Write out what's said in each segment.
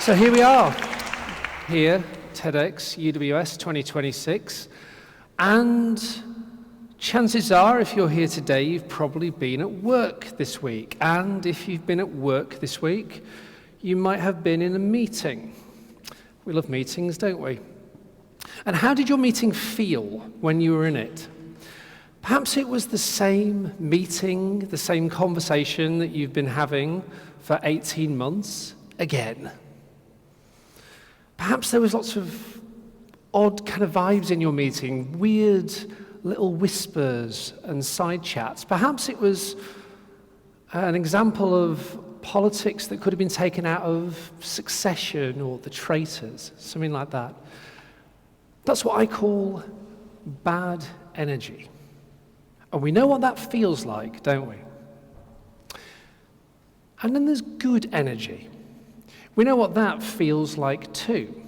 So here we are, here, TEDxUWS 2026, and chances are, if you're here today, you've probably been at work this week, and if you've been at work this week, you might have been in a meeting. We love meetings, don't we? And how did your meeting feel when you were in it? Perhaps it was the same meeting, the same conversation that you've been having for 18 months again. Perhaps there was lots of odd kind of vibes in your meeting, weird little whispers and side chats. Perhaps it was an example of politics that could have been taken out of Succession or The Traitors, something like that. That's what I call bad energy. And we know what that feels like, don't we? And then there's good energy. We know what that feels like too.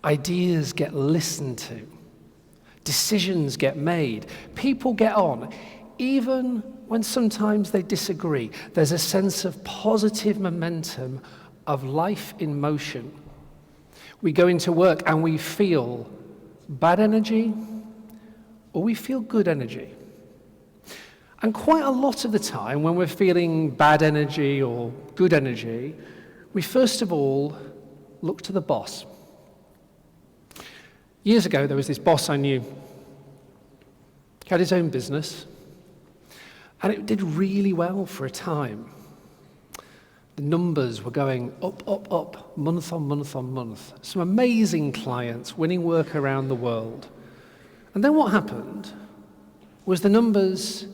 Ideas get listened to. Decisions get made. People get on, even when sometimes they disagree. There's a sense of positive momentum of life in motion. We go into work and we feel bad energy or we feel good energy. And quite a lot of the time when we're feeling bad energy or good energy, we first of all look to the boss. Years ago, there was this boss I knew. He had his own business, and it did really well for a time. The numbers were going up, up, up, month on month on month. Some amazing clients winning work around the world. And then what happened was the numbers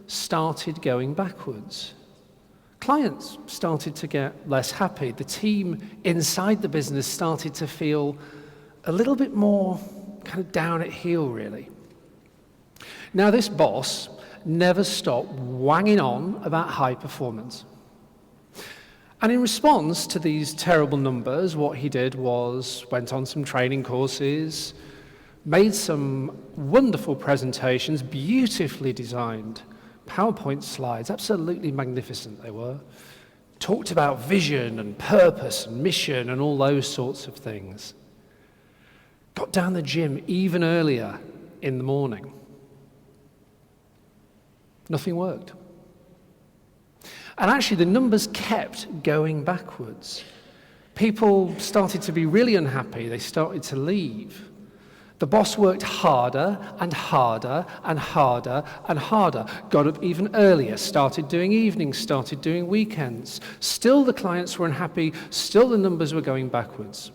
started going backwards. Clients started to get less happy. The team inside the business started to feel a little bit more kind of down at heel, really. Now, this boss never stopped wanging on about high performance. And in response to these terrible numbers, what he did was went on some training courses, made some wonderful presentations, beautifully designed PowerPoint slides, absolutely magnificent they were. Talked about vision and purpose and mission and all those sorts of things. Got down the gym even earlier in the morning. Nothing worked. And actually the numbers kept going backwards. People started to be really unhappy. They started to leave. The boss worked harder and harder and harder and harder. Got up even earlier, started doing evenings, started doing weekends. Still the clients were unhappy, still the numbers were going backwards.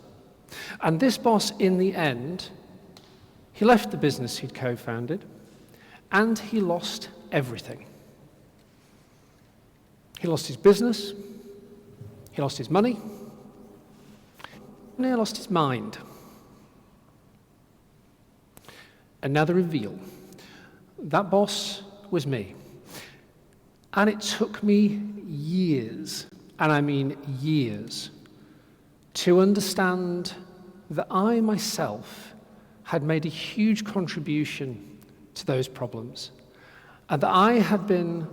And this boss, in the end, he left the business he'd co-founded, and he lost everything. He lost his business, he lost his money, and he lost his mind. And now the reveal. That boss was me. And it took me years, and I mean years, to understand that I myself had made a huge contribution to those problems, and that I had been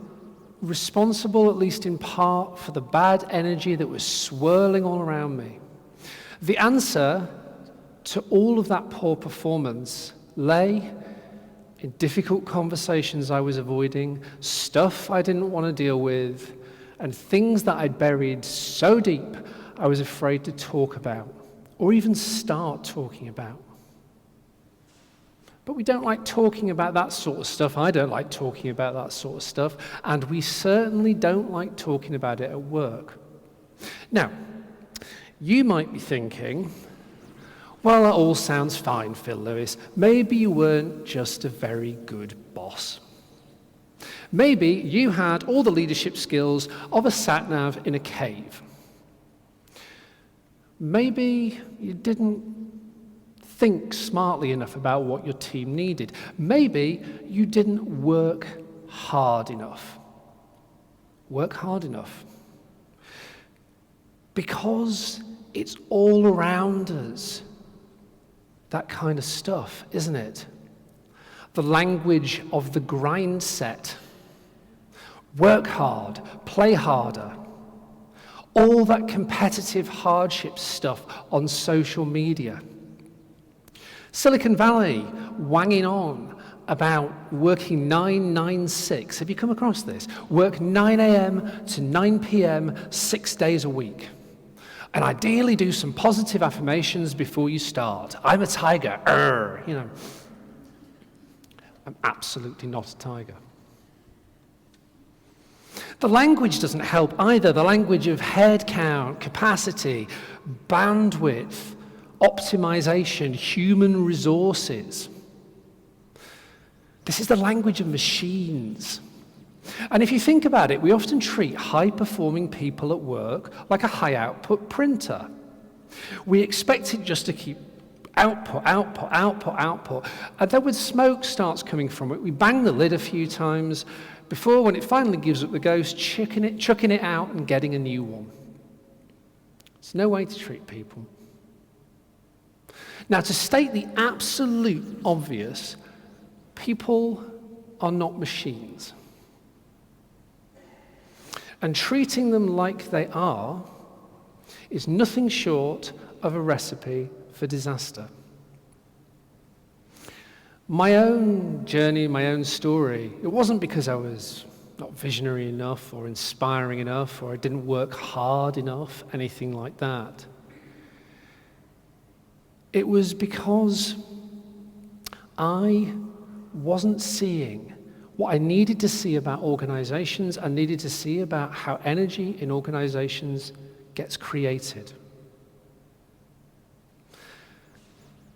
responsible, at least in part, for the bad energy that was swirling all around me. The answer to all of that poor performance lay in difficult conversations I was avoiding, stuff I didn't want to deal with, and things that I'd buried so deep I was afraid to talk about, or even start talking about. But we don't like talking about that sort of stuff. I don't like talking about that sort of stuff, and we certainly don't like talking about it at work. Now, you might be thinking, well, that all sounds fine, Phil Lewis. Maybe you weren't just a very good boss. Maybe you had all the leadership skills of a sat-nav in a cave. Maybe you didn't think smartly enough about what your team needed. Maybe you didn't work hard enough. Work hard enough. Because it's all around us. That kind of stuff, isn't it? The language of the grind set. Work hard, play harder. All that competitive hardship stuff on social media. Silicon Valley wanging on about working 9-9-6. Have you come across this? Work 9 a.m. to 9 p.m. 6 days a week. And ideally do some positive affirmations before you start. I'm a tiger. I'm absolutely not a tiger. The language doesn't help either. The language of head count, capacity, bandwidth, optimization, human resources. This is the language of machines. And if you think about it, we often treat high-performing people at work like a high-output printer. We expect it just to keep output. And then when smoke starts coming from it, we bang the lid a few times before, when it finally gives up the ghost, chucking it out and getting a new one. It's no way to treat people. Now, to state the absolute obvious, people are not machines. And treating them like they are is nothing short of a recipe for disaster. My own journey, my own story, it wasn't because I was not visionary enough or inspiring enough or I didn't work hard enough, anything like that. It was because I wasn't seeing what I needed to see about organizations. I needed to see about how energy in organizations gets created.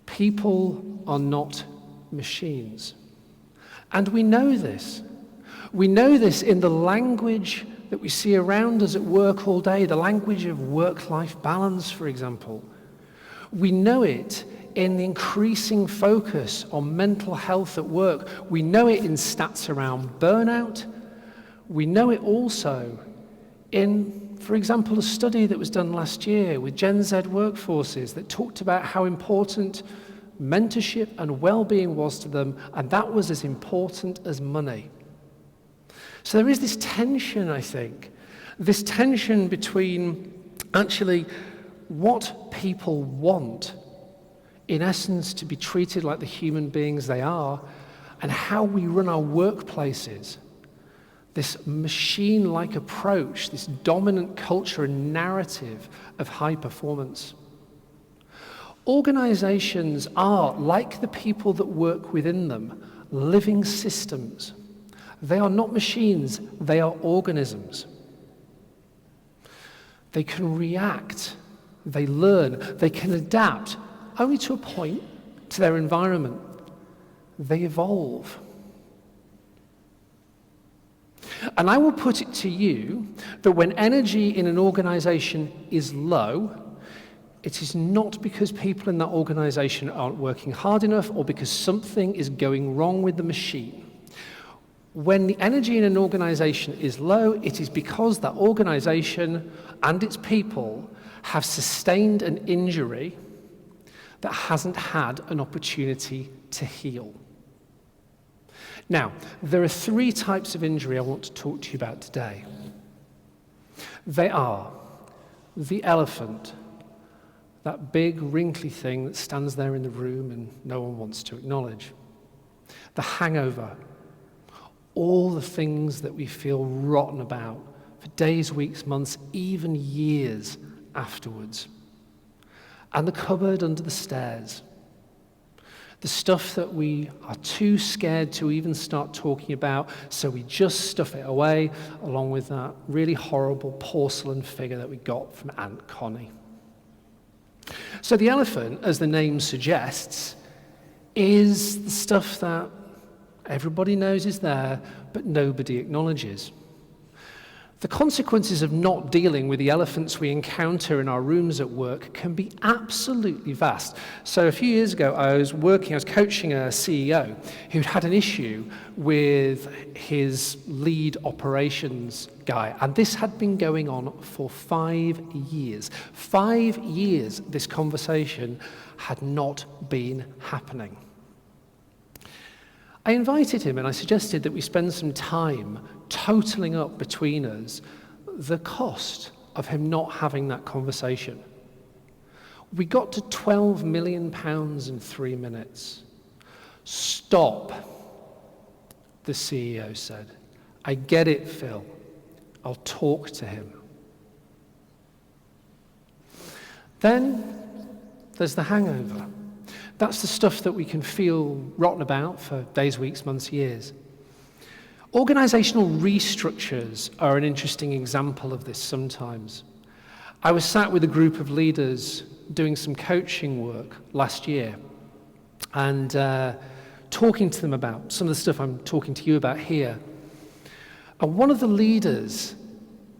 People are not machines. And we know this. We know this in the language that we see around us at work all day, the language of work-life balance, for example. We know it in the increasing focus on mental health at work. We know it in stats around burnout. We know it also in, for example, a study that was done last year with Gen Z workforces that talked about how important mentorship and well-being was to them, and that was as important as money. So there is this tension, I think, this tension between actually what people want, in essence, to be treated like the human beings they are, and how we run our workplaces. This machine-like approach, this dominant culture and narrative of high performance. Organizations are, like the people that work within them, living systems. They are not machines, they are organisms. They can react, they learn, they can adapt, only to a point, to their environment. They evolve. And I will put it to you that when energy in an organization is low, it is not because people in that organization aren't working hard enough or because something is going wrong with the machine. When the energy in an organization is low, it is because that organization and its people have sustained an injury that hasn't had an opportunity to heal. Now, there are 3 types of injury I want to talk to you about today. They are the elephant, that big wrinkly thing that stands there in the room and no one wants to acknowledge. The hangover, all the things that we feel rotten about for days, weeks, months, even years afterwards. And the cupboard under the stairs. The stuff that we are too scared to even start talking about, so we just stuff it away, along with that really horrible porcelain figure that we got from Aunt Connie. So the elephant, as the name suggests, is the stuff that everybody knows is there, but nobody acknowledges. The consequences of not dealing with the elephants we encounter in our rooms at work can be absolutely vast. So a few years ago, I was coaching a CEO who'd had an issue with his lead operations guy, and this had been going on for 5 years. 5 years this conversation had not been happening. I invited him and I suggested that we spend some time totaling up between us the cost of him not having that conversation. We got to £12 million in 3 minutes. Stop, the CEO said. I get it, Phil. I'll talk to him. Then there's the hangover. That's the stuff that we can feel rotten about for days, weeks, months, years. Organisational restructures are an interesting example of this sometimes. I was sat with a group of leaders doing some coaching work last year and talking to them about some of the stuff I'm talking to you about here. And one of the leaders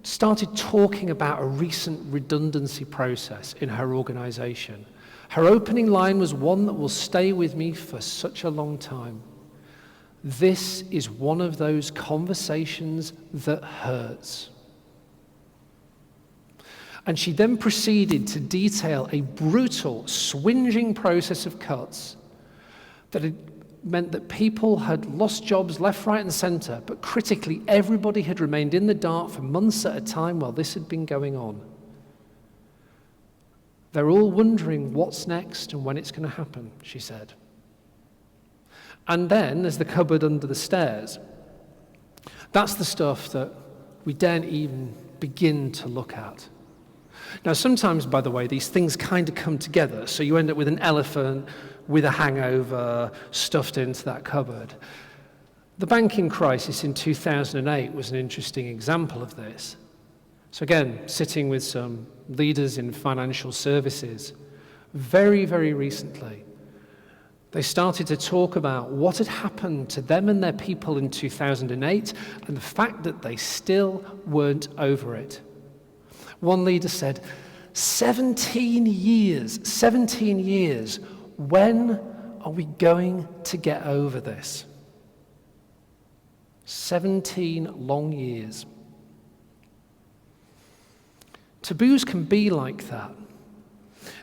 started talking about a recent redundancy process in her organisation. Her opening line was one that will stay with me for such a long time. This is one of those conversations that hurts. And she then proceeded to detail a brutal, swinging process of cuts that had meant that people had lost jobs left, right, and centre, but critically, everybody had remained in the dark for months at a time while this had been going on. They're all wondering what's next and when it's going to happen, she said. And then there's the cupboard under the stairs. That's the stuff that we daren't even begin to look at. Now, sometimes, by the way, these things kind of come together, so you end up with an elephant with a hangover stuffed into that cupboard. The banking crisis in 2008 was an interesting example of this. So again, sitting with some leaders in financial services, very, very recently, they started to talk about what had happened to them and their people in 2008 and the fact that they still weren't over it. One leader said, 17 years, when are we going to get over this? 17 long years. Taboos can be like that.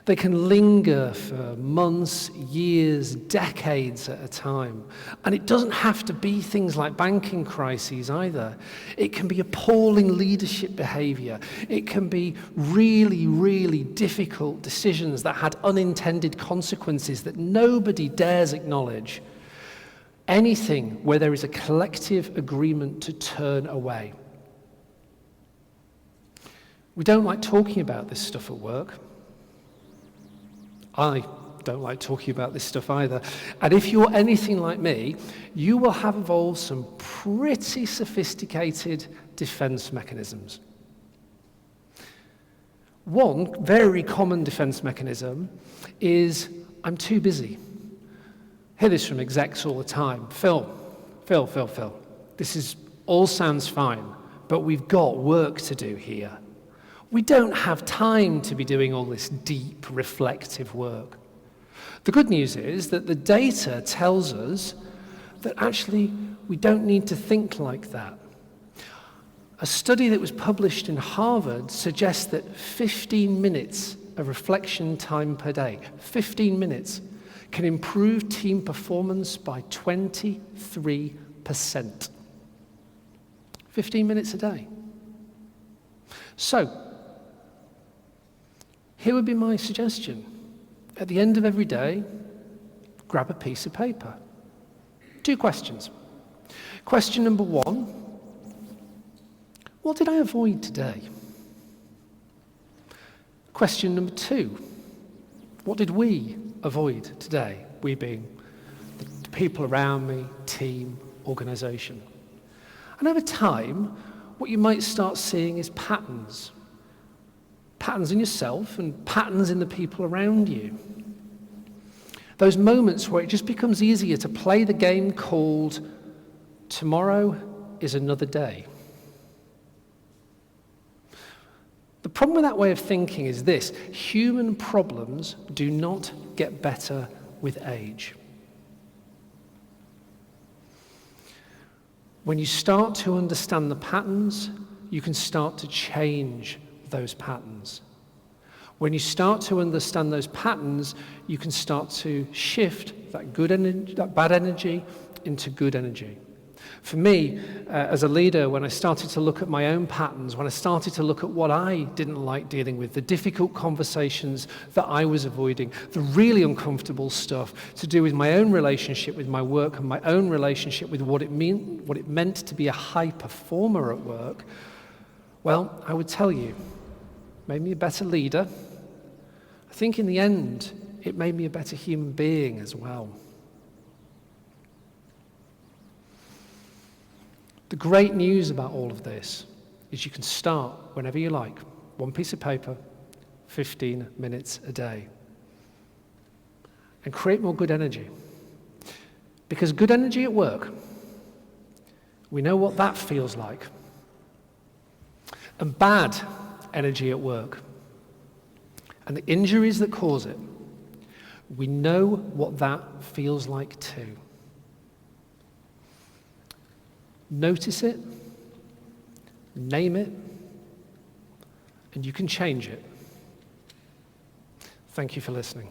They can linger for months, years, decades at a time. And it doesn't have to be things like banking crises either. It can be appalling leadership behavior. It can be really, really difficult decisions that had unintended consequences that nobody dares acknowledge. Anything where there is a collective agreement to turn away. We don't like talking about this stuff at work. I don't like talking about this stuff either. And if you're anything like me, you will have evolved some pretty sophisticated defense mechanisms. One very common defense mechanism is, I'm too busy. I hear this from execs all the time. Phil, this all sounds fine, but we've got work to do here. We don't have time to be doing all this deep, reflective work. The good news is that the data tells us that actually we don't need to think like that. A study that was published in Harvard suggests that 15 minutes of reflection time per day, 15 minutes, can improve team performance by 23%. 15 minutes a day. So, here would be my suggestion. At the end of every day, grab a piece of paper. 2 questions. Question number 1, what did I avoid today? Question number 2, what did we avoid today? We being the people around me, team, organisation. And over time, what you might start seeing is patterns. Patterns in yourself and patterns in the people around you. Those moments where it just becomes easier to play the game called tomorrow is another day. The problem with that way of thinking is this: human problems do not get better with age. When you start to understand the patterns, you can start to change those patterns. When you start to understand those patterns, you can start to shift that bad energy into good energy. For me, as a leader, when I started to look at my own patterns, when I started to look at what I didn't like dealing with, the difficult conversations that I was avoiding, the really uncomfortable stuff to do with my own relationship with my work and my own relationship with what it meant to be a high performer at work, well, I would tell you, it made me a better leader. I think in the end, it made me a better human being as well. The great news about all of this is you can start whenever you like. One piece of paper, 15 minutes a day. And create more good energy. Because good energy at work, we know what that feels like. And bad energy at work, and the injuries that cause it, we know what that feels like too. Notice it, name it, and you can change it. Thank you for listening.